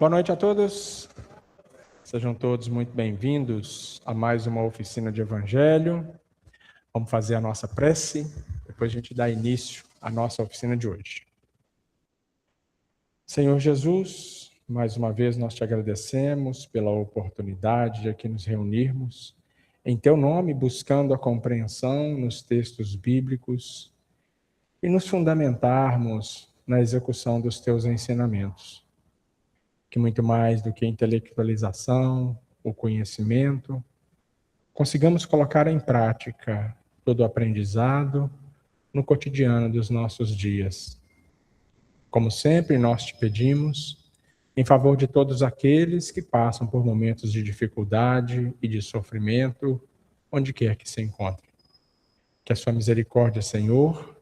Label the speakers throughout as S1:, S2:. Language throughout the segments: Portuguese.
S1: Boa noite a todos. Sejam todos muito bem-vindos a mais uma oficina de Evangelho. Vamos fazer a nossa prece, depois a gente dá início à nossa oficina de hoje. Senhor Jesus, mais uma vez nós te agradecemos pela oportunidade de aqui nos reunirmos em teu nome, buscando a compreensão nos textos bíblicos e nos fundamentarmos na execução dos teus ensinamentos. Que muito mais do que intelectualização, o conhecimento, consigamos colocar em prática todo o aprendizado no cotidiano dos nossos dias. Como sempre, nós te pedimos, em favor de todos aqueles que passam por momentos de dificuldade e de sofrimento, onde quer que se encontrem. Que a sua misericórdia, Senhor,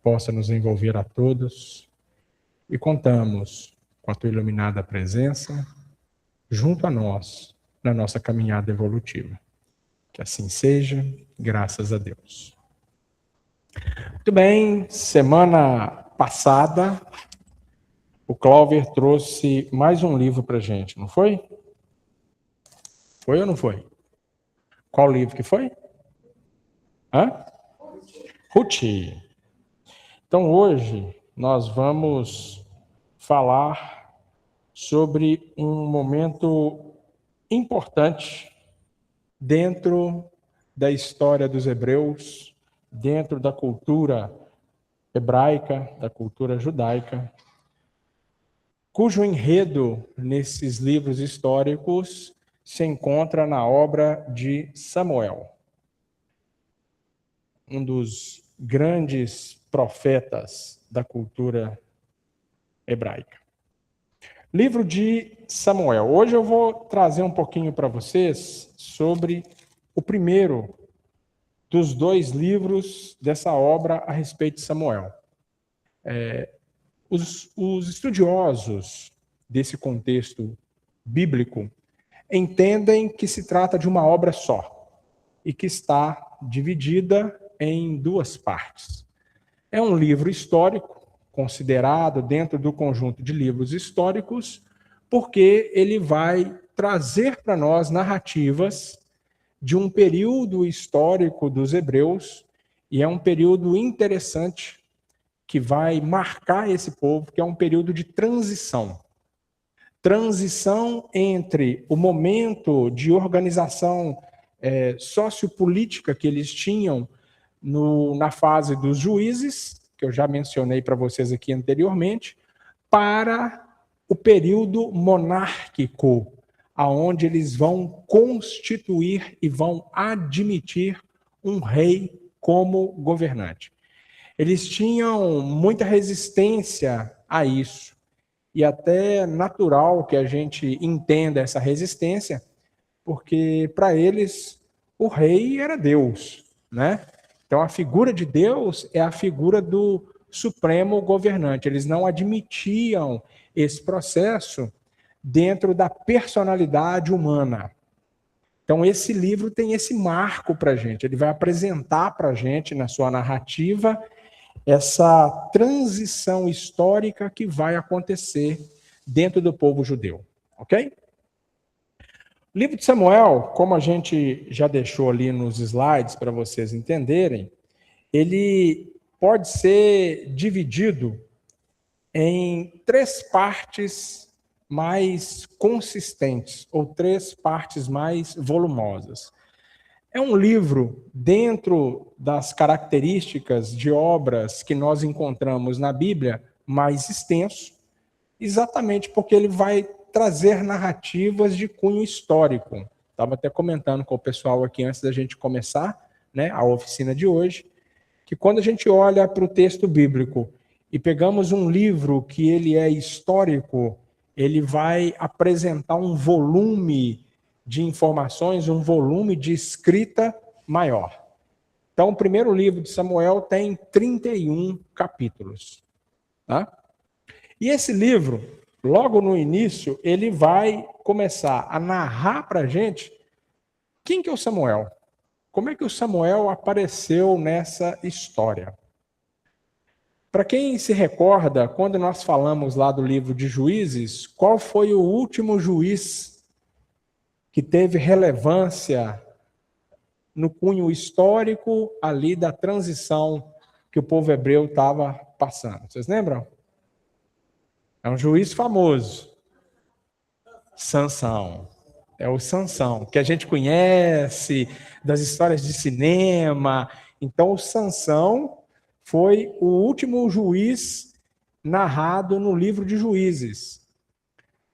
S1: possa nos envolver a todos e contamos com a tua iluminada presença junto a nós, na nossa caminhada evolutiva. Que assim seja, graças a Deus. Muito bem, semana passada, o Clover trouxe mais um livro para a gente, não foi? Foi ou não foi? Qual livro que foi? Ruth. Então hoje nós vamos falar sobre um momento importante dentro da história dos hebreus, dentro da cultura hebraica, da cultura judaica, cujo enredo nesses livros históricos se encontra na obra de Samuel, um dos grandes profetas da cultura hebraica. Livro de Samuel. Hoje eu vou trazer um pouquinho para vocês sobre o primeiro dos dois livros dessa obra a respeito de Samuel. Os estudiosos desse contexto bíblico entendem que se trata de uma obra só e que está dividida em duas partes. É um livro histórico, considerado dentro do conjunto de livros históricos, porque ele vai trazer para nós narrativas de um período histórico dos hebreus, e é um período interessante que vai marcar esse povo, que é um período de transição. Transição entre o momento de organização sociopolítica que eles tinham na fase dos juízes, que eu já mencionei para vocês aqui anteriormente, para o período monárquico, aonde eles vão constituir e vão admitir um rei como governante. Eles tinham muita resistência a isso, e até natural que a gente entenda essa resistência, porque para eles o rei era Deus, né? Então, a figura de Deus é a figura do supremo governante. Eles não admitiam esse processo dentro da personalidade humana. Então, esse livro tem esse marco para a gente. Ele vai apresentar para a gente, na sua narrativa, essa transição histórica que vai acontecer dentro do povo judeu. Ok? O livro de Samuel, como a gente já deixou ali nos slides para vocês entenderem, ele pode ser dividido em três partes mais consistentes, ou três partes mais volumosas. É um livro dentro das características de obras que nós encontramos na Bíblia mais extenso, exatamente porque ele vai trazer narrativas de cunho histórico. Estava até comentando com o pessoal aqui antes da gente começar, né, a oficina de hoje, que quando a gente olha para o texto bíblico e pegamos um livro que ele é histórico, ele vai apresentar um volume de informações, um volume de escrita maior. Então, o primeiro livro de Samuel tem 31 capítulos. Tá? E esse livro, logo no início, ele vai começar a narrar para a gente quem que é o Samuel. Como é que o Samuel apareceu nessa história? Para quem se recorda, quando nós falamos lá do livro de Juízes, qual foi o último juiz que teve relevância no cunho histórico ali da transição que o povo hebreu estava passando? Vocês lembram? É um juiz famoso. Sansão. É o Sansão, que a gente conhece das histórias de cinema. Então, o Sansão foi o último juiz narrado no livro de Juízes.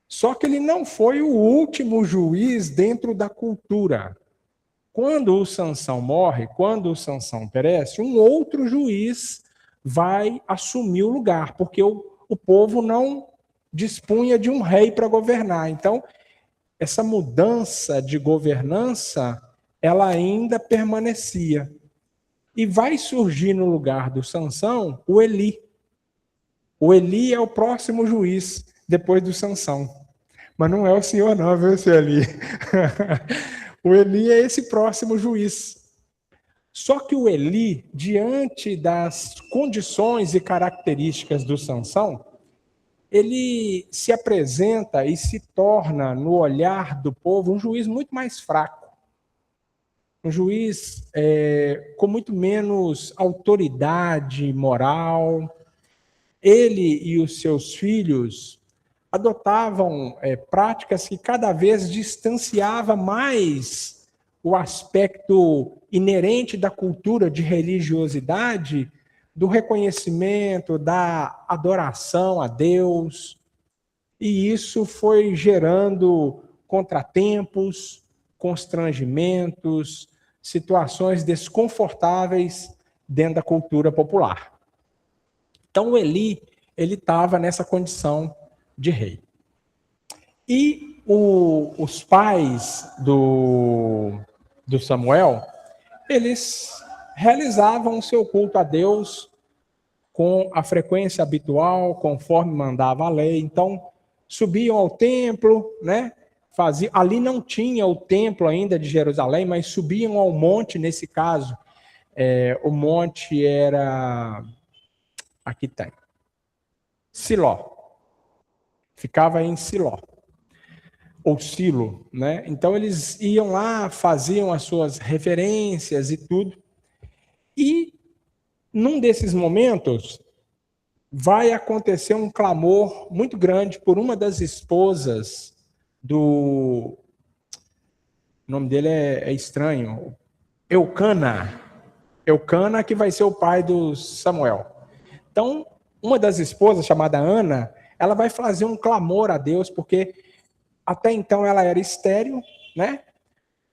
S1: Só que ele não foi o último juiz dentro da cultura. Quando o Sansão morre, quando o Sansão perece, um outro juiz vai assumir o lugar, porque o povo não dispunha de um rei para governar. Então, essa mudança de governança, ela ainda permanecia. E vai surgir no lugar do Sansão o Eli. O Eli é o próximo juiz depois do Sansão. Mas não é o senhor não, viu, seu Eli? O Eli é esse próximo juiz. Só que o Eli, diante das condições e características do Sansão, ele se apresenta e se torna, no olhar do povo, um juiz muito mais fraco. Um juiz com muito menos autoridade moral. Ele e os seus filhos adotavam práticas que cada vez distanciava mais o aspecto inerente da cultura de religiosidade do reconhecimento, da adoração a Deus. E isso foi gerando contratempos, constrangimentos, situações desconfortáveis dentro da cultura popular. Então, o Eli, ele estava nessa condição de rei. E os pais do Samuel, eles realizavam o seu culto a Deus com a frequência habitual, conforme mandava a lei. Então, subiam ao templo, né? Ali não tinha o templo ainda de Jerusalém, mas subiam ao monte, nesse caso. O monte era... Aqui tem. Siló. Ficava em Siló. Ou Silo, né? Então eles iam lá, faziam as suas referências e tudo. E num desses momentos vai acontecer um clamor muito grande por uma das esposas do... O nome dele é estranho. Eucana. Eucana, que vai ser o pai do Samuel. Então, uma das esposas, chamada Ana, ela vai fazer um clamor a Deus, porque até então ela era estéril, né?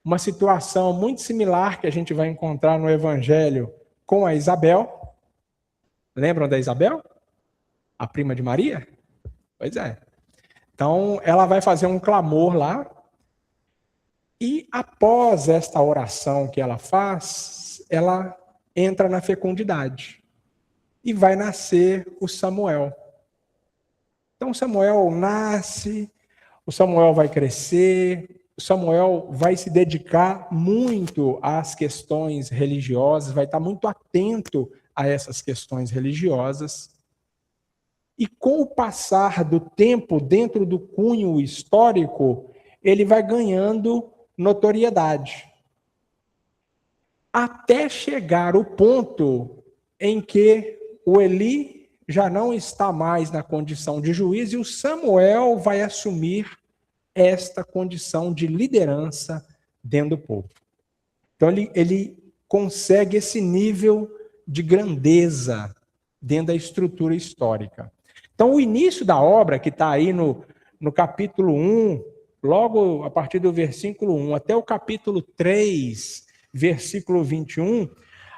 S1: Uma situação muito similar que a gente vai encontrar no Evangelho com a Isabel. Lembram da Isabel? A prima de Maria? Pois é. Então, ela vai fazer um clamor lá. E após esta oração que ela faz, ela entra na fecundidade. E vai nascer o Samuel. Então, Samuel nasce, o Samuel vai crescer, o Samuel vai se dedicar muito às questões religiosas, vai estar muito atento a essas questões religiosas. E com o passar do tempo, dentro do cunho histórico, ele vai ganhando notoriedade. Até chegar o ponto em que o Eli já não está mais na condição de juiz e o Samuel vai assumir esta condição de liderança dentro do povo. Então ele consegue esse nível de grandeza dentro da estrutura histórica. Então o início da obra, que está aí no capítulo 1, logo a partir do versículo 1 até o capítulo 3, versículo 21,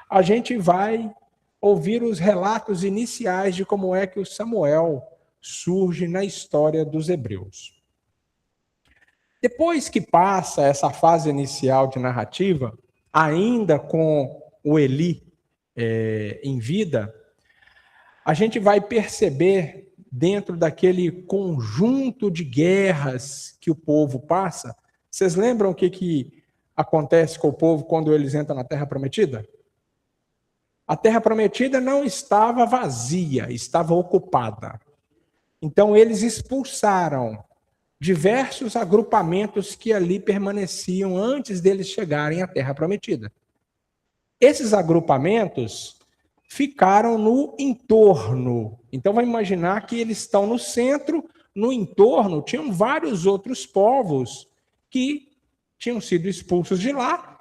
S1: a gente vai ouvir os relatos iniciais de como é que o Samuel surge na história dos hebreus. Depois que passa essa fase inicial de narrativa, ainda com o Eli em vida, a gente vai perceber, dentro daquele conjunto de guerras que o povo passa, vocês lembram o que acontece com o povo quando eles entram na Terra Prometida? A terra prometida não estava vazia, estava ocupada. Então eles expulsaram diversos agrupamentos que ali permaneciam antes deles chegarem à terra prometida. Esses agrupamentos ficaram no entorno. Então, vai imaginar que eles estão no centro, no entorno, tinham vários outros povos que tinham sido expulsos de lá,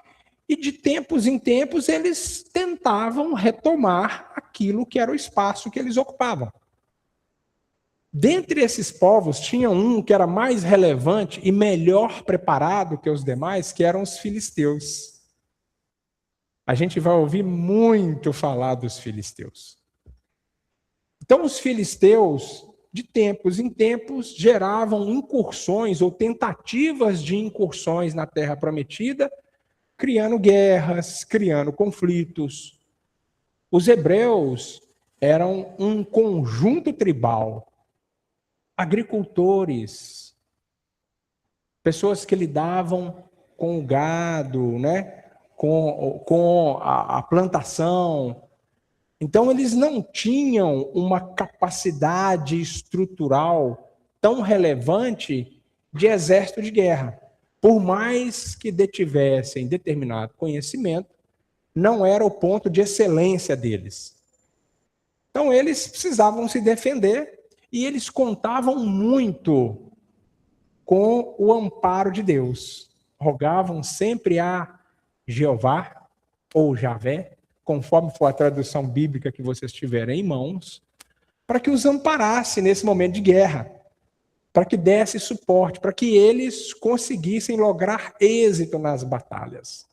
S1: e de tempos em tempos eles tentavam retomar aquilo que era o espaço que eles ocupavam. Dentre esses povos, tinha um que era mais relevante e melhor preparado que os demais, que eram os filisteus. A gente vai ouvir muito falar dos filisteus. Então, os filisteus, de tempos em tempos, geravam incursões ou tentativas de incursões na Terra Prometida, criando guerras, criando conflitos. Os hebreus eram um conjunto tribal. Agricultores, pessoas que lidavam com o gado, né? com a plantação. Então, eles não tinham uma capacidade estrutural tão relevante de exército de guerra. Por mais que detivessem determinado conhecimento, não era o ponto de excelência deles. Então, eles precisavam se defender e eles contavam muito com o amparo de Deus. Rogavam sempre a Jeová ou Javé, conforme for a tradução bíblica que vocês tiverem em mãos, para que os amparasse nesse momento de guerra, para que desse suporte, para que eles conseguissem lograr êxito nas batalhas.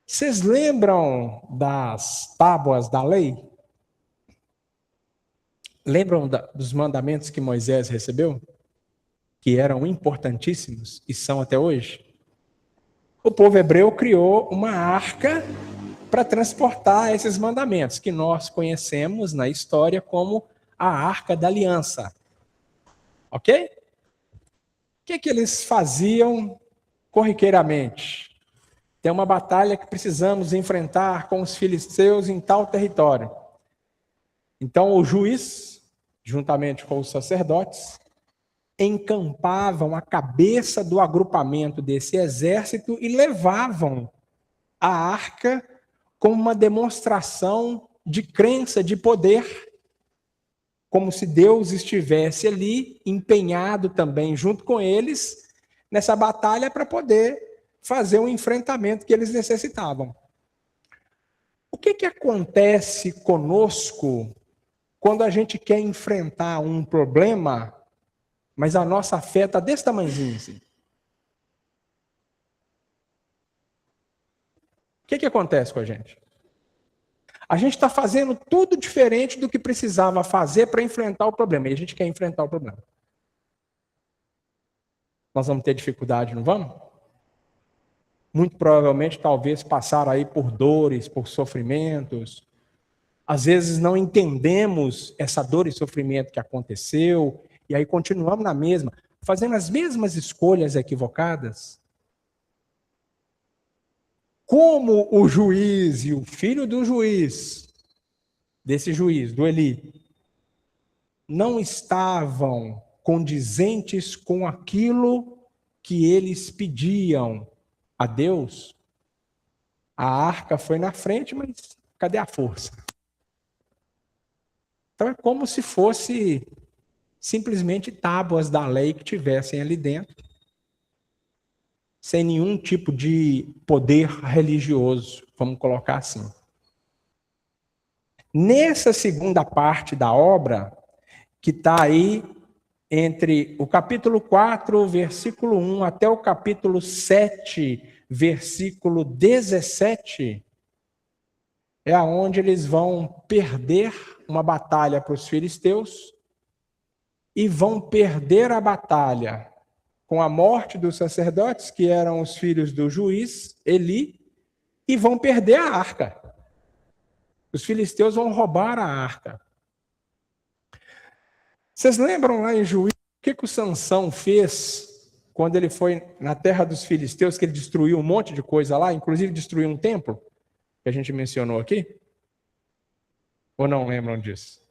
S1: Vocês lembram das tábuas da lei? Lembram dos mandamentos que Moisés recebeu? Que eram importantíssimos e são até hoje? O povo hebreu criou uma arca para transportar esses mandamentos, que nós conhecemos na história como a Arca da Aliança. Ok? O que eles faziam corriqueiramente? Tem uma batalha que precisamos enfrentar com os filisteus em tal território. Então o juiz, juntamente com os sacerdotes, encampavam a cabeça do agrupamento desse exército e levavam a arca como uma demonstração de crença, de poder, como se Deus estivesse ali, empenhado também junto com eles, nessa batalha para poder fazer o enfrentamento que eles necessitavam. O que acontece conosco quando a gente quer enfrentar um problema, mas a nossa fé está desse tamanhozinho assim? O que acontece com a gente? A gente está fazendo tudo diferente do que precisava fazer para enfrentar o problema. E a gente quer enfrentar o problema. Nós vamos ter dificuldade, não vamos? Muito provavelmente, talvez, passar aí por dores, por sofrimentos. Às vezes não entendemos essa dor e sofrimento que aconteceu, e aí continuamos na mesma, fazendo as mesmas escolhas equivocadas. Como o juiz e o filho do juiz, desse juiz, do Eli, não estavam condizentes com aquilo que eles pediam a Deus, a arca foi na frente, mas cadê a força? Então é como se fosse simplesmente tábuas da lei que tivessem ali dentro, sem nenhum tipo de poder religioso, vamos colocar assim. Nessa segunda parte da obra, que está aí entre o capítulo 4, versículo 1, até o capítulo 7, versículo 17, é aonde eles vão perder uma batalha para os filisteus e vão perder a batalha com a morte dos sacerdotes, que eram os filhos do juiz, Eli, e vão perder a arca. Os filisteus vão roubar a arca. Vocês lembram lá em Juízes o que o Sansão fez quando ele foi na terra dos filisteus, que ele destruiu um monte de coisa lá, inclusive destruiu um templo, que a gente mencionou aqui? Ou não lembram disso?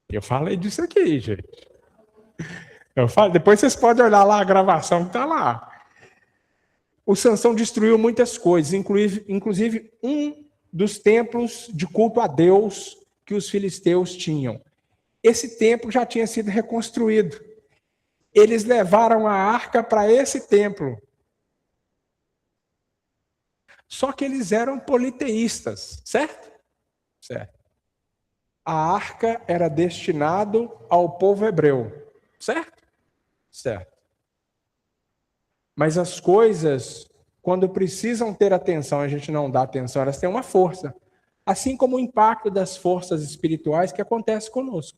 S1: Eu falei disso aqui, gente. Depois vocês podem olhar lá a gravação que está lá. O Sansão destruiu muitas coisas, inclusive um dos templos de culto a Deus que os filisteus tinham. Esse templo já tinha sido reconstruído. Eles levaram a arca para esse templo. Só que eles eram politeístas, certo? Certo. A arca era destinado ao povo hebreu, certo? Certo. Mas as coisas, quando precisam ter atenção, a gente não dá atenção, elas têm uma força. Assim como o impacto das forças espirituais que acontece conosco.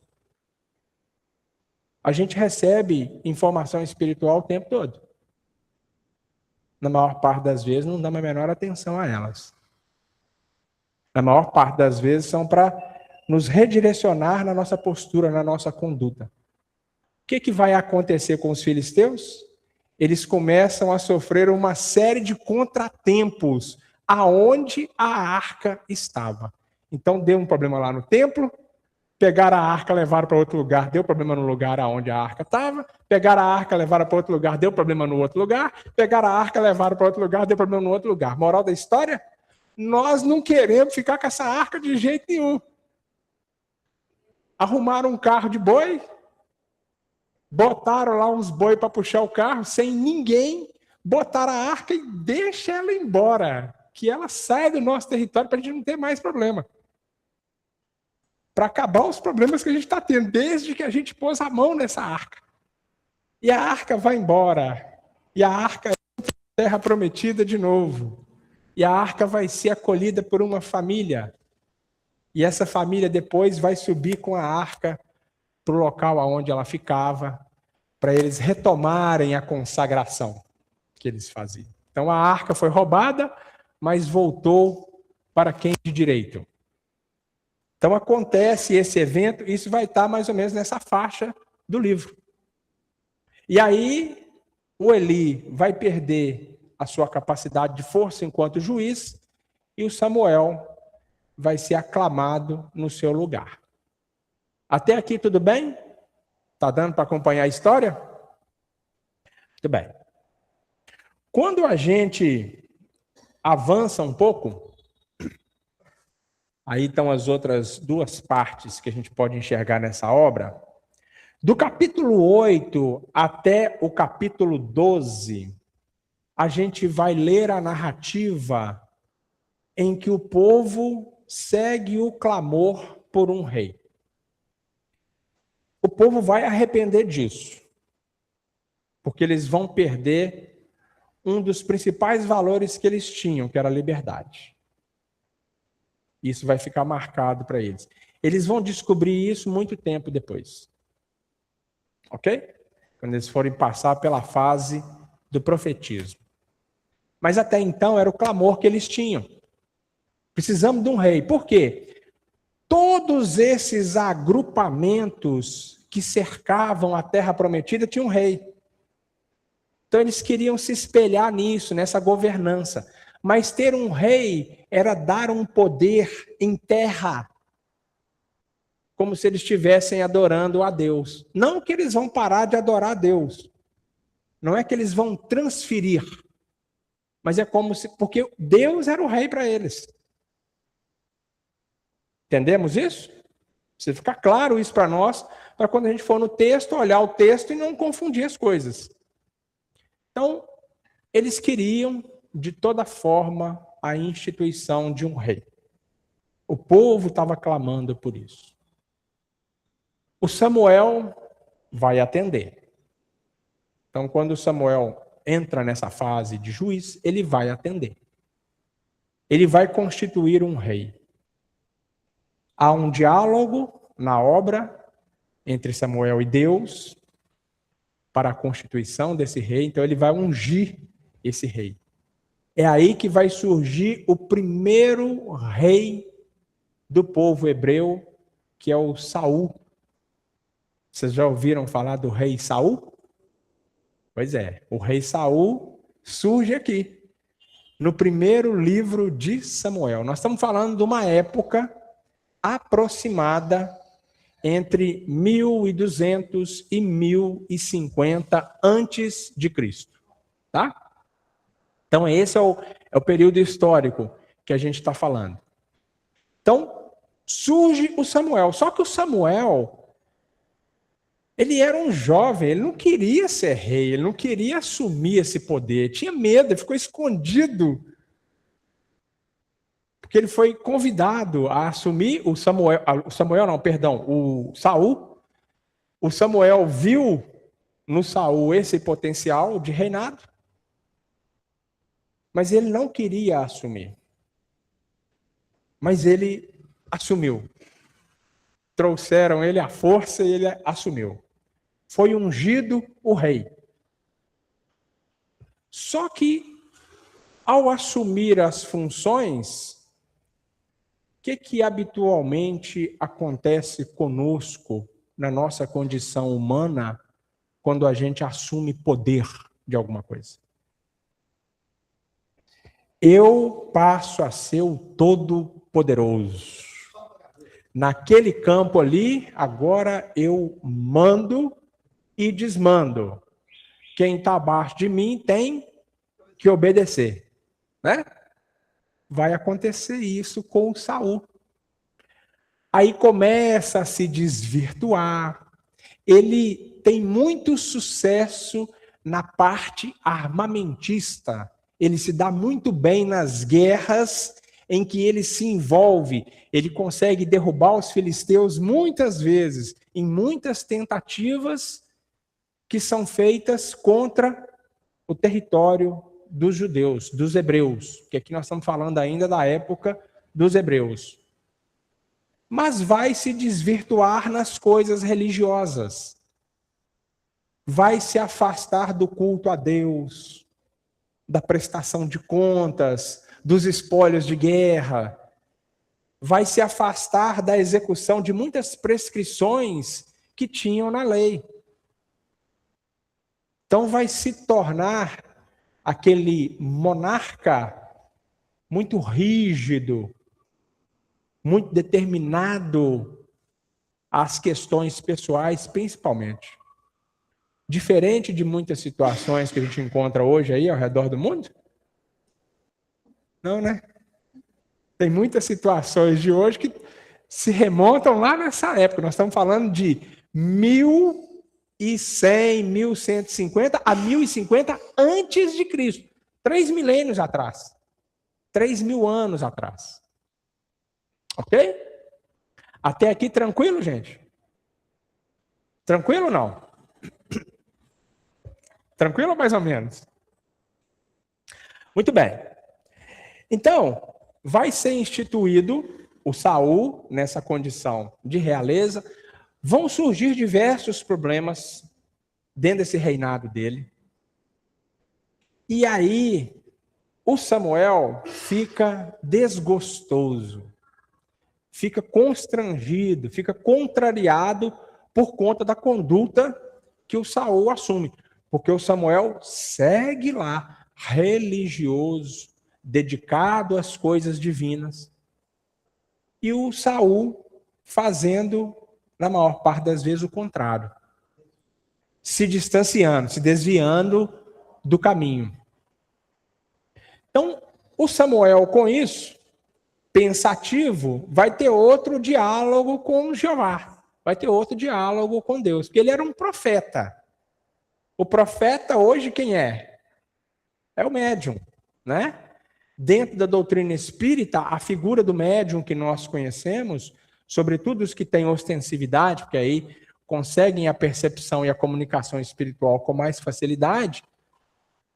S1: A gente recebe informação espiritual o tempo todo. Na maior parte das vezes, não dá a menor atenção a elas. Na maior parte das vezes, são para nos redirecionar na nossa postura, na nossa conduta. O que vai acontecer com os filisteus? Eles começam a sofrer uma série de contratempos aonde a arca estava. Então, deu um problema lá no templo, pegaram a arca, levaram para outro lugar, deu problema no lugar aonde a arca estava, pegaram a arca, levaram para outro lugar, deu problema no outro lugar, pegaram a arca, levaram para outro lugar, deu problema no outro lugar. Moral da história? Nós não queremos ficar com essa arca de jeito nenhum. Arrumaram um carro de boi, botaram lá uns boi para puxar o carro, sem ninguém, botaram a arca e deixa ela embora, que ela saia do nosso território para a gente não ter mais problema. Para acabar os problemas que a gente está tendo, desde que a gente pôs a mão nessa arca. E a arca vai embora. E a arca é terra prometida de novo. E a arca vai ser acolhida por uma família. E essa família depois vai subir com a arca para o local onde ela ficava, para eles retomarem a consagração que eles faziam. Então a arca foi roubada, mas voltou para quem de direito. Então acontece esse evento, isso vai estar mais ou menos nessa faixa do livro. E aí o Eli vai perder a sua capacidade de força enquanto juiz e o Samuel vai ser aclamado no seu lugar. Até aqui tudo bem? Tá dando para acompanhar a história? Muito bem. Quando a gente avança um pouco, aí estão as outras duas partes que a gente pode enxergar nessa obra. Do capítulo 8 até o capítulo 12, a gente vai ler a narrativa em que o povo segue o clamor por um rei. O povo vai arrepender disso, porque eles vão perder um dos principais valores que eles tinham, que era a liberdade. Isso vai ficar marcado para eles. Eles vão descobrir isso muito tempo depois. Ok? Quando eles forem passar pela fase do profetismo. Mas até então era o clamor que eles tinham. Precisamos de um rei. Por quê? Todos esses agrupamentos que cercavam a terra prometida tinham um rei. Então eles queriam se espelhar nisso, nessa governança. Mas ter um rei era dar um poder em terra, como se eles estivessem adorando a Deus. Não que eles vão parar de adorar a Deus. Não é que eles vão transferir. Mas é como se... Porque Deus era o rei para eles. Entendemos isso? Precisa ficar claro isso para nós, para quando a gente for no texto, olhar o texto e não confundir as coisas. Então, eles queriam, de toda forma, a instituição de um rei. O povo estava clamando por isso. O Samuel vai atender. Então, quando o Samuel entra nessa fase de juiz, ele vai atender. Ele vai constituir um rei. Há um diálogo na obra entre Samuel e Deus para a constituição desse rei. Então, ele vai ungir esse rei. É aí que vai surgir o primeiro rei do povo hebreu, que é o Saul. Vocês já ouviram falar do rei Saul? Pois é, o rei Saul surge aqui, no primeiro livro de Samuel. Nós estamos falando de uma época aproximada entre 1200 e 1050 antes de Cristo, tá? Então esse é o período histórico que a gente está falando. Então surge o Samuel, só que o Samuel, ele era um jovem, ele não queria ser rei, ele não queria assumir esse poder, tinha medo, ele ficou escondido. Porque ele foi convidado a assumir o Saul. O Samuel viu no Saul esse potencial de reinado, mas ele não queria assumir. Mas ele assumiu. Trouxeram ele à força e ele assumiu. Foi ungido o rei. Só que, ao assumir as funções, o que habitualmente acontece conosco, na nossa condição humana, quando a gente assume poder de alguma coisa? Eu passo a ser o Todo-Poderoso. Naquele campo ali, agora eu mando e desmando. Quem está abaixo de mim tem que obedecer, né? Vai acontecer isso com o Saul. Aí começa a se desvirtuar. Ele tem muito sucesso na parte armamentista. Ele se dá muito bem nas guerras em que ele se envolve. Ele consegue derrubar os filisteus muitas vezes, em muitas tentativas que são feitas contra o território dos judeus, dos hebreus, que aqui nós estamos falando ainda da época dos hebreus. Mas vai se desvirtuar nas coisas religiosas. Vai se afastar do culto a Deus, da prestação de contas, dos espólios de guerra. Vai se afastar da execução de muitas prescrições que tinham na lei. Então vai se tornar aquele monarca muito rígido, muito determinado às questões pessoais, principalmente. Diferente de muitas situações que a gente encontra hoje aí ao redor do mundo. Não, né? Tem muitas situações de hoje que se remontam lá nessa época. Nós estamos falando de 1100, 1150 a 1050 antes de Cristo. 3 milênios atrás. 3.000 anos atrás. Ok? Até aqui tranquilo, gente? Tranquilo ou não? Tranquilo ou mais ou menos? Muito bem. Então, vai ser instituído o Saul nessa condição de realeza. Vão surgir diversos problemas dentro desse reinado dele. E aí, o Samuel fica desgostoso, fica constrangido, fica contrariado por conta da conduta que o Saul assume. Porque o Samuel segue lá, religioso, dedicado às coisas divinas. E o Saul fazendo, na maior parte das vezes, o contrário. Se distanciando, se desviando do caminho. Então, o Samuel, com isso, pensativo, vai ter outro diálogo com Jeová. Vai ter outro diálogo com Deus. Porque ele era um profeta. O profeta hoje quem é? É o médium, né? Dentro da doutrina espírita, a figura do médium que nós conhecemos, sobretudo os que têm ostensividade, porque aí conseguem a percepção e a comunicação espiritual com mais facilidade,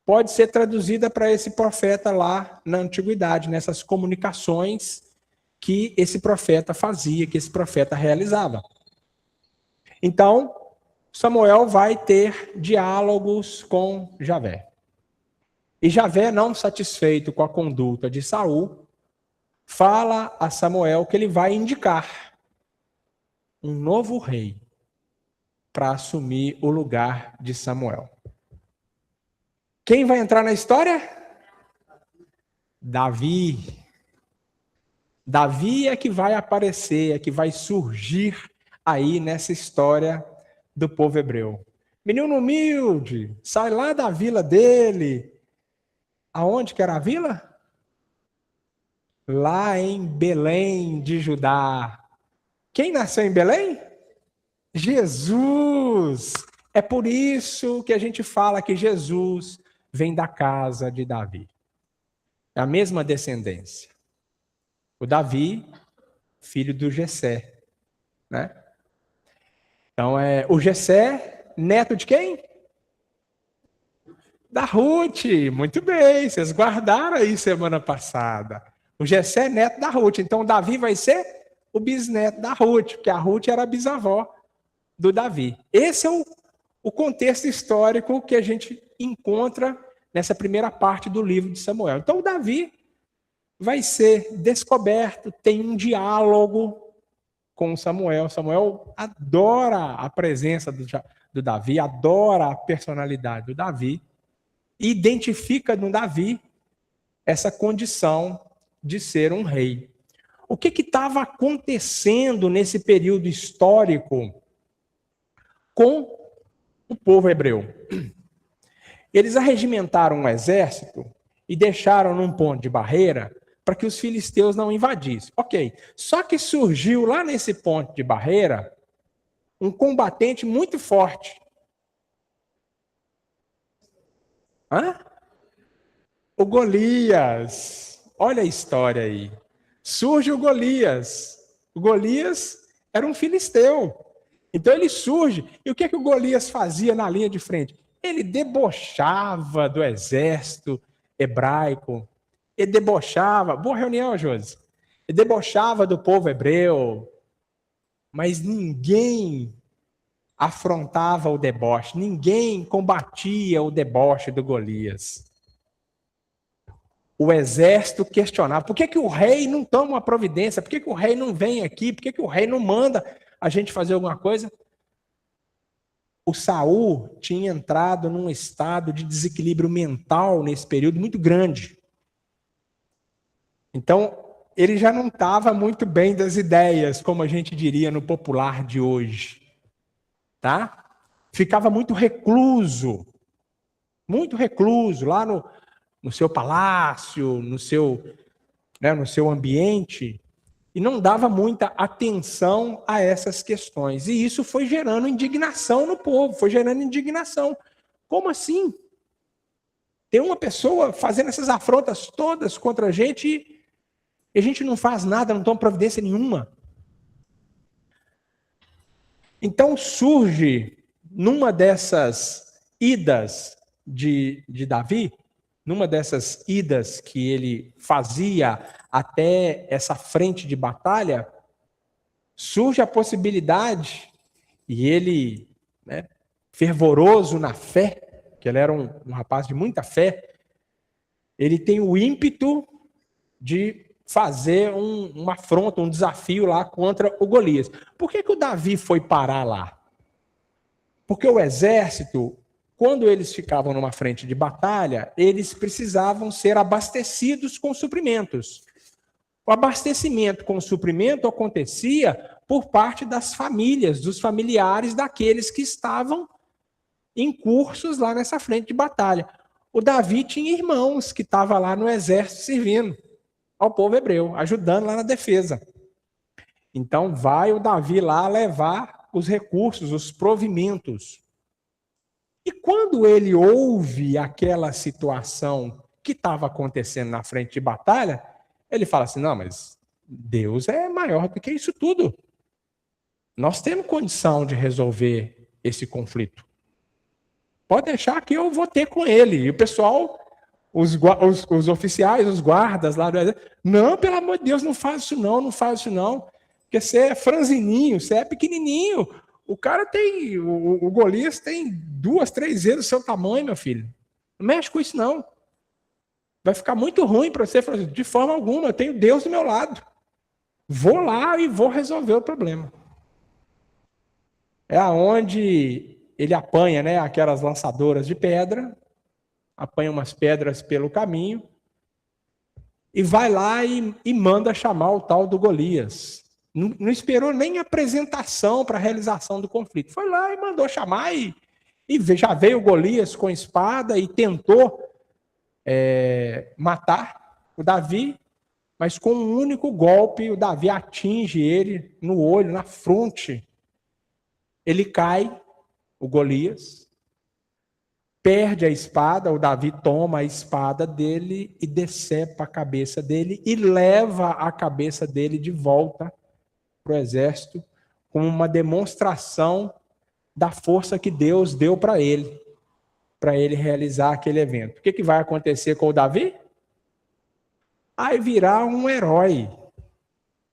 S1: pode ser traduzida para esse profeta lá na antiguidade, nessas comunicações que esse profeta fazia, que esse profeta realizava. Então, Samuel vai ter diálogos com Javé. E Javé, não satisfeito com a conduta de Saul, fala a Samuel que ele vai indicar um novo rei para assumir o lugar de Samuel. Quem vai entrar na história? Davi. Davi é que vai aparecer, é que vai surgir aí nessa história do povo hebreu. Menino humilde, sai lá da vila dele. Aonde que era a vila? Lá em Belém de Judá. Quem nasceu em Belém? Jesus! É por isso que a gente fala que Jesus vem da casa de Davi. É a mesma descendência. O Davi, filho do Jessé, né? Então, o Jessé, neto de quem? Da Ruth. Muito bem, vocês guardaram aí semana passada. O Jessé é neto da Ruth. Então, o Davi vai ser o bisneto da Ruth, porque a Ruth era a bisavó do Davi. Esse é o contexto histórico que a gente encontra nessa primeira parte do livro de Samuel. Então, o Davi vai ser descoberto, tem um diálogo com Samuel. Samuel adora a presença do Davi, adora a personalidade do Davi, e identifica no Davi essa condição de ser um rei. O que estava acontecendo nesse período histórico com o povo hebreu? Eles arregimentaram um exército e deixaram num ponto de barreira para que os filisteus não invadissem. Ok, só que surgiu lá nesse ponto de barreira um combatente muito forte. O Golias. Olha a história aí. Surge o Golias. O Golias era um filisteu. Então ele surge. E o que o Golias fazia na linha de frente? Ele debochava do exército hebraico. Ele debochava. Boa reunião, Josi. Ele debochava do povo hebreu. Mas ninguém afrontava o deboche. Ninguém combatia o deboche do Golias. O exército questionava, por que o rei não toma uma providência? Por que o rei não vem aqui? Por que o rei não manda a gente fazer alguma coisa? O Saul tinha entrado num estado de desequilíbrio mental nesse período muito grande. Então, ele já não estava muito bem das ideias, como a gente diria no popular de hoje. Tá? Ficava muito recluso lá no seu palácio, no seu ambiente, e não dava muita atenção a essas questões. E isso foi gerando indignação no povo, foi gerando indignação. Como assim? Tem uma pessoa fazendo essas afrontas todas contra a gente e a gente não faz nada, não toma providência nenhuma. Então surge, numa dessas idas de Davi, numa dessas idas que ele fazia até essa frente de batalha, surge a possibilidade, e ele, fervoroso na fé, que ele era um rapaz de muita fé, ele tem o ímpeto de fazer uma afronta, um desafio lá contra o Golias. Por que o Davi foi parar lá? Porque o exército, quando eles ficavam numa frente de batalha, eles precisavam ser abastecidos com suprimentos. O abastecimento com suprimento acontecia por parte das famílias, dos familiares daqueles que estavam em cursos lá nessa frente de batalha. O Davi tinha irmãos que estavam lá no exército servindo ao povo hebreu, ajudando lá na defesa. Então vai o Davi lá levar os recursos, os provimentos. E quando ele ouve aquela situação que estava acontecendo na frente de batalha, ele fala assim, não, mas Deus é maior do que isso tudo. Nós temos condição de resolver esse conflito. Pode deixar que eu vou ter com ele. E o pessoal, os oficiais, os guardas lá do exército, não, pelo amor de Deus, não faz isso não, não faz isso não. Porque você é franzininho, você é pequenininho. O cara tem, o Golias tem 2, 3 vezes o seu tamanho, meu filho. Não mexe com isso não. Vai ficar muito ruim para você. De forma alguma, eu tenho Deus do meu lado. Vou lá e vou resolver o problema. É aonde ele apanha, aquelas lançadoras de pedra, apanha umas pedras pelo caminho, e vai lá e manda chamar o tal do Golias. Não esperou nem apresentação para a realização do conflito. Foi lá e mandou chamar e já veio o Golias com espada e tentou matar o Davi, mas com um único golpe o Davi atinge ele no olho, na fronte. Ele cai, o Golias, perde a espada, o Davi toma a espada dele e decepa a cabeça dele e leva a cabeça dele de volta para o exército, como uma demonstração da força que Deus deu para ele realizar aquele evento. O que vai acontecer com o Davi? Vai virar um herói.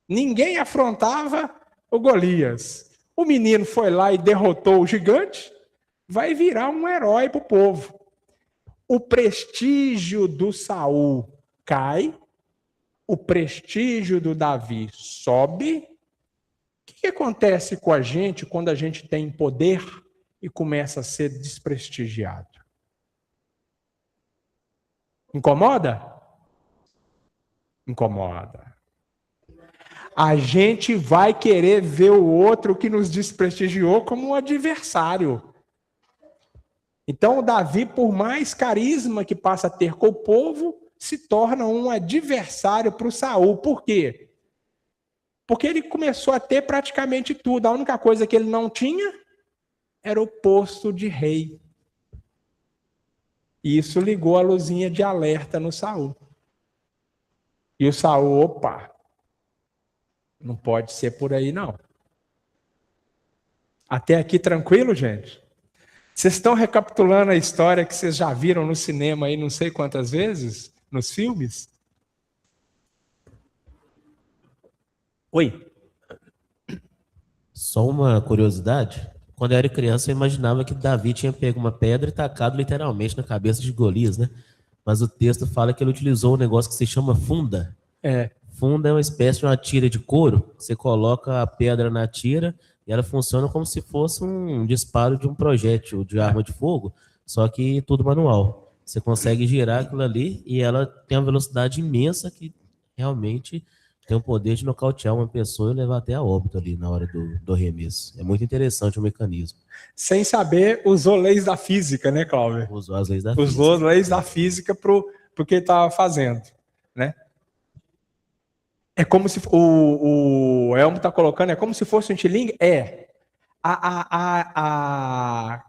S1: Ninguém afrontava o Golias. O menino foi lá e derrotou o gigante, vai virar um herói para o povo. O prestígio do Saul cai, o prestígio do Davi sobe. O que acontece com a gente quando a gente tem poder e começa a ser desprestigiado? Incomoda? Incomoda. A gente vai querer ver o outro que nos desprestigiou como um adversário. Então, o Davi, por mais carisma que passa a ter com o povo, se torna um adversário para o Saul. Por quê? Porque ele começou a ter praticamente tudo. A única coisa que ele não tinha era o posto de rei. E isso ligou a luzinha de alerta no Saul. E o Saul, opa, não pode ser por aí não. Até aqui tranquilo, gente? Vocês estão recapitulando a história que vocês já viram no cinema aí não sei quantas vezes? Nos filmes? Oi?
S2: Só uma curiosidade. Quando eu era criança, eu imaginava que Davi tinha pego uma pedra e tacado literalmente na cabeça de Golias, né? Mas o texto fala que ele utilizou um negócio que se chama funda. Funda é uma espécie de uma tira de couro. Você coloca a pedra na tira e ela funciona como se fosse um disparo de um projétil de arma de fogo, só que tudo manual. Você consegue girar aquilo ali e ela tem uma velocidade imensa que realmente tem o poder de nocautear uma pessoa e levar até a óbito ali na hora do arremesso. É muito interessante o mecanismo.
S1: Sem saber, usou leis da física, né, Cláudio?
S2: Usou as leis da
S1: física. Usou as leis da física para o que ele estava fazendo, né? É como se o Elmo está colocando, é como se fosse um estilingue? A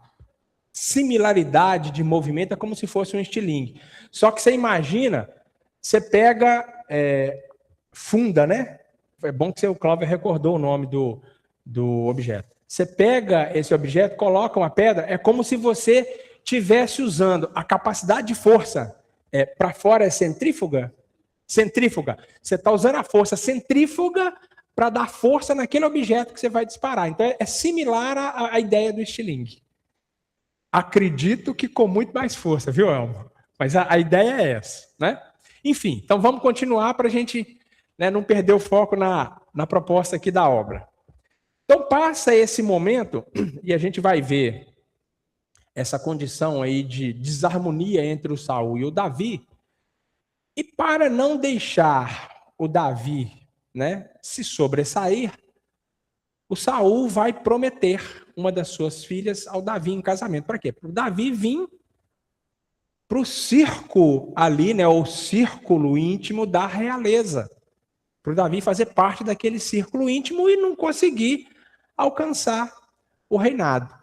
S1: similaridade de movimento é como se fosse um estilingue. Só que você imagina, você pega funda, né? É bom que o Cláudio recordou o nome do objeto. Você pega esse objeto, coloca uma pedra, é como se você estivesse usando a capacidade de força. Para fora é centrífuga? Centrífuga. Você está usando a força centrífuga para dar força naquele objeto que você vai disparar. Então é similar à ideia do estilingue. Acredito que com muito mais força, viu, Elmo? Mas a ideia é essa, né? Enfim, então vamos continuar para a gente, né, não perder o foco na proposta aqui da obra. Então passa esse momento e a gente vai ver essa condição aí de desarmonia entre o Saul e o Davi. E para não deixar o Davi, né, se sobressair, o Saul vai prometer uma das suas filhas ao Davi em casamento. Para quê? Para o Davi vir para o circo ali, né, o círculo íntimo da realeza. Para o Davi fazer parte daquele círculo íntimo e não conseguir alcançar o reinado.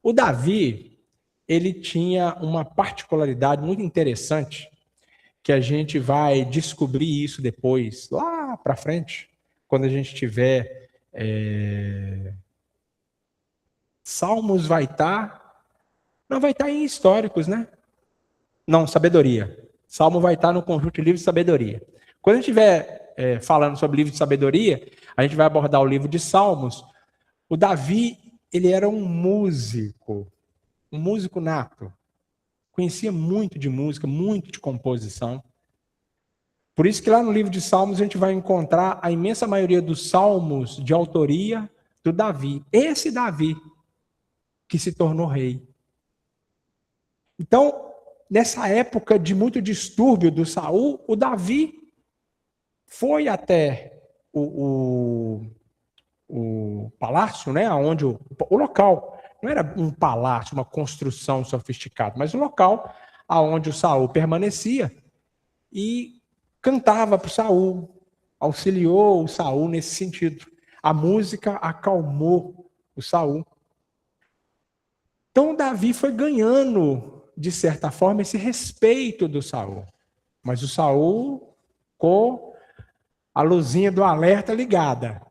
S1: O Davi, ele tinha uma particularidade muito interessante, que a gente vai descobrir isso depois, lá para frente, quando a gente tiver Salmos vai estar, não vai estar em históricos, né? Não, sabedoria. Salmo vai estar no conjunto de livros de sabedoria. Quando a gente estiver falando sobre livro de sabedoria, a gente vai abordar o livro de Salmos. O Davi, ele era um músico nato. Conhecia muito de música, muito de composição. Por isso que lá no livro de Salmos a gente vai encontrar a imensa maioria dos salmos de autoria do Davi. Esse Davi que se tornou rei. Então, nessa época de muito distúrbio do Saul, o Davi foi até o palácio, né, onde o local, não era um palácio, uma construção sofisticada, mas um local aonde o Saul permanecia e cantava para o Saul, auxiliou o Saul nesse sentido. A música acalmou o Saul. Então Davi foi ganhando, de certa forma, esse respeito do Saul. Mas o Saul com a luzinha do alerta ligada.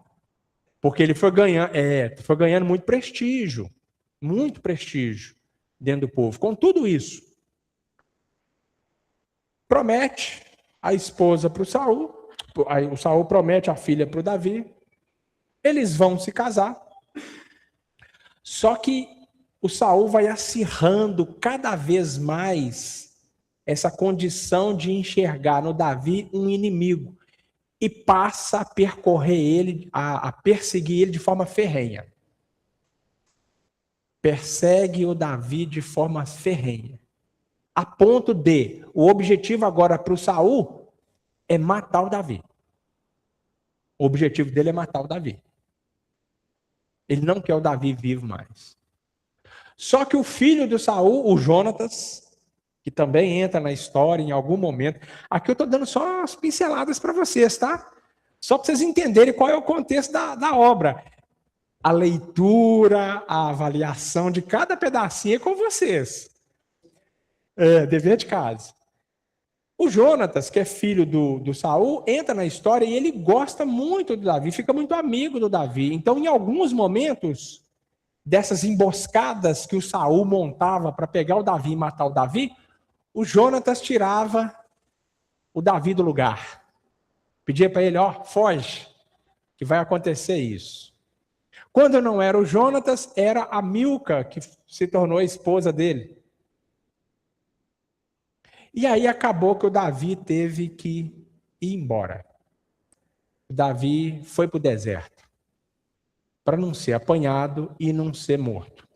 S1: Porque ele foi ganhando muito prestígio dentro do povo. Com tudo isso, promete a esposa para o Saul, o Saul promete a filha para o Davi, eles vão se casar, só que o Saul vai acirrando cada vez mais essa condição de enxergar no Davi um inimigo e passa a percorrer ele, a perseguir ele de forma ferrenha. Persegue o Davi de forma ferrenha. A ponto de, o objetivo agora para o Saul é matar o Davi. O objetivo dele é matar o Davi. Ele não quer o Davi vivo mais. Só que o filho do Saul, o Jonatas, que também entra na história em algum momento. Aqui eu estou dando só as pinceladas para vocês, tá? Só para vocês entenderem qual é o contexto da obra. A leitura, a avaliação de cada pedacinho é com vocês. Dever de casa. O Jonatas, que é filho do Saul, entra na história e ele gosta muito do Davi, fica muito amigo do Davi. Então, em alguns momentos dessas emboscadas que o Saul montava para pegar o Davi e matar o Davi, o Jonatas tirava o Davi do lugar. Pedia para ele, foge, que vai acontecer isso. Quando não era o Jonatas, era a Milca, que se tornou a esposa dele. E aí acabou que o Davi teve que ir embora. O Davi foi para o deserto, para não ser apanhado e não ser morto.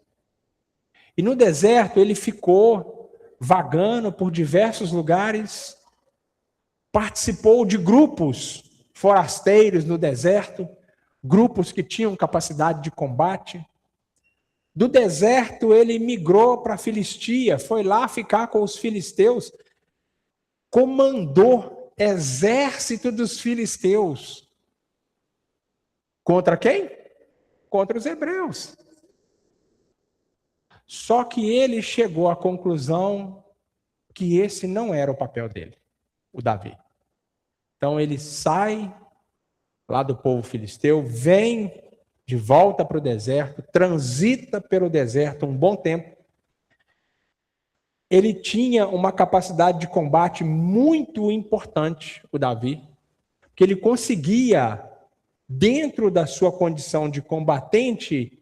S1: E no deserto ele ficou vagando por diversos lugares, participou de grupos forasteiros no deserto, grupos que tinham capacidade de combate. Do deserto ele migrou para a Filistia, foi lá ficar com os filisteus, comandou exército dos filisteus. Contra quem? Contra os hebreus. Só que ele chegou à conclusão que esse não era o papel dele, o Davi. Então ele sai lá do povo filisteu, vem de volta para o deserto, transita pelo deserto um bom tempo. Ele tinha uma capacidade de combate muito importante, o Davi, que ele conseguia, dentro da sua condição de combatente,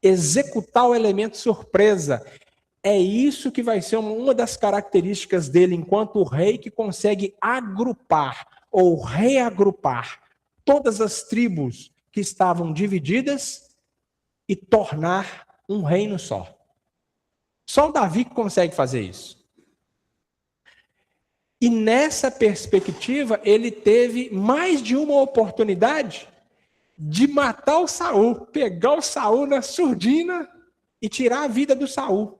S1: executar o elemento surpresa. É isso que vai ser uma das características dele enquanto rei, que consegue agrupar ou reagrupar todas as tribos que estavam divididas e tornar um reino só. Só o Davi que consegue fazer isso. E nessa perspectiva, ele teve mais de uma oportunidade de matar o Saul, pegar o Saul na surdina e tirar a vida do Saul.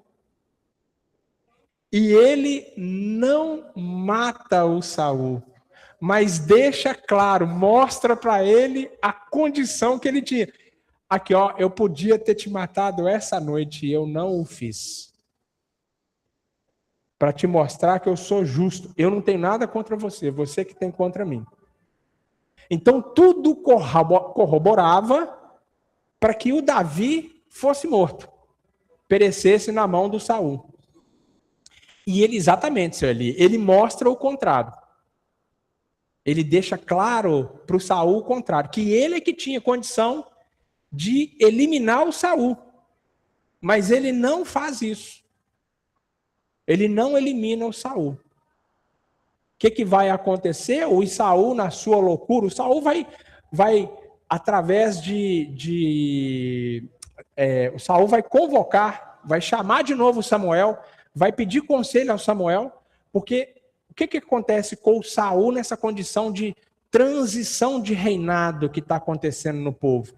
S1: E ele não mata o Saul, mas deixa claro, mostra para ele a condição que ele tinha. Aqui, eu podia ter te matado essa noite e eu não o fiz. Para te mostrar que eu sou justo. Eu não tenho nada contra você, você que tem contra mim. Então, tudo corroborava para que o Davi fosse morto, perecesse na mão do Saul. E ele, exatamente, senhor Eli, ele mostra o contrário. Ele deixa claro para o Saul o contrário, que ele é que tinha condição de eliminar o Saul. Mas ele não faz isso. Ele não elimina o Saul. O que vai acontecer? O Saul, na sua loucura, o Saul vai através o Saul vai convocar, vai chamar de novo Samuel, vai pedir conselho ao Samuel, porque o que acontece com o Saul nessa condição de transição de reinado que está acontecendo no povo.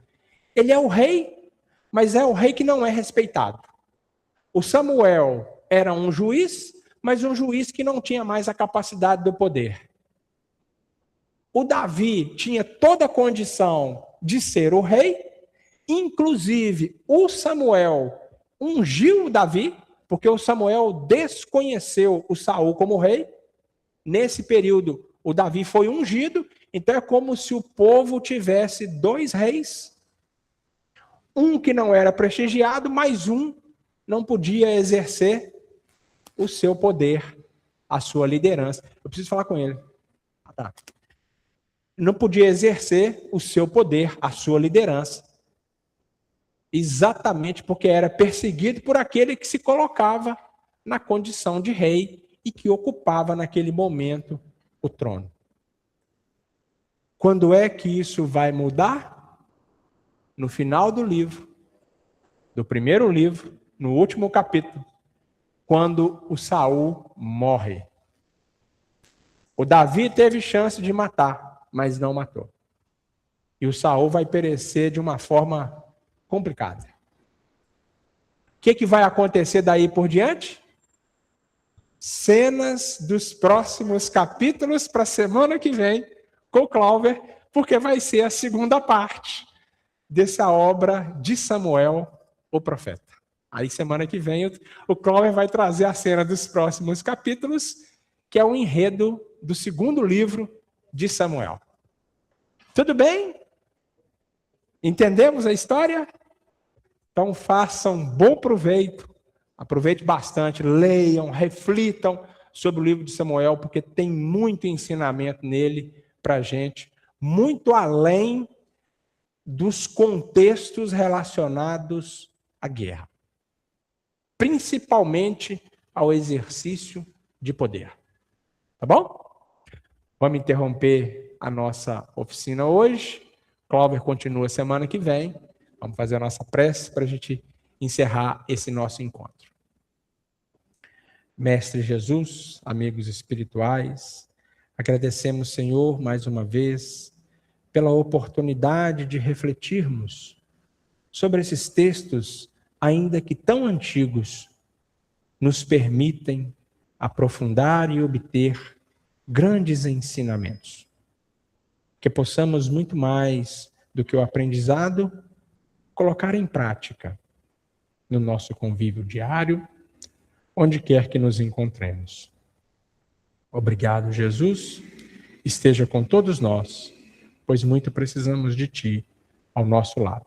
S1: Ele é o rei, mas é o rei que não é respeitado. O Samuel era um juiz, mas um juiz que não tinha mais a capacidade do poder. O Davi tinha toda a condição de ser o rei, inclusive o Samuel ungiu o Davi, porque o Samuel desconheceu o Saul como rei. Nesse período, o Davi foi ungido, então é como se o povo tivesse 2 reis, um que não era prestigiado, mas um não podia exercer o seu poder, a sua liderança. Eu preciso falar com ele. Tá. Não podia exercer o seu poder, a sua liderança. Exatamente porque era perseguido por aquele que se colocava na condição de rei e que ocupava naquele momento o trono. Quando é que isso vai mudar? No final do livro, do primeiro livro, no último capítulo, quando o Saul morre. O Davi teve chance de matar, mas não matou. E o Saul vai perecer de uma forma complicada. O que vai acontecer daí por diante? Cenas dos próximos capítulos para a semana que vem com o Cláudio, porque vai ser a segunda parte dessa obra de Samuel, o profeta. Aí semana que vem o Cláudio vai trazer a cena dos próximos capítulos, que é o enredo do segundo livro de Samuel. Tudo bem? Entendemos a história? Então façam bom proveito, aproveite bastante, leiam, reflitam sobre o livro de Samuel, porque tem muito ensinamento nele para a gente, muito além dos contextos relacionados à guerra, principalmente ao exercício de poder. Tá bom? Vamos interromper a nossa oficina hoje. Cláudio continua semana que vem. Vamos fazer a nossa prece para a gente encerrar esse nosso encontro. Mestre Jesus, amigos espirituais, agradecemos, Senhor, mais uma vez, pela oportunidade de refletirmos sobre esses textos, ainda que tão antigos, nos permitem aprofundar e obter grandes ensinamentos. Que possamos muito mais do que o aprendizado colocar em prática no nosso convívio diário, onde quer que nos encontremos. Obrigado, Jesus. Esteja com todos nós, pois muito precisamos de Ti ao nosso lado.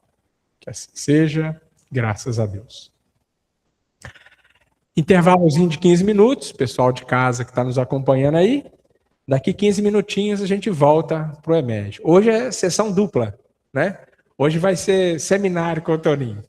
S1: Que assim seja, graças a Deus. Intervalozinho de 15 minutos, pessoal de casa que está nos acompanhando aí. Daqui 15 minutinhos a gente volta para o EMED. Hoje é sessão dupla, né? Hoje vai ser seminário com o Toninho.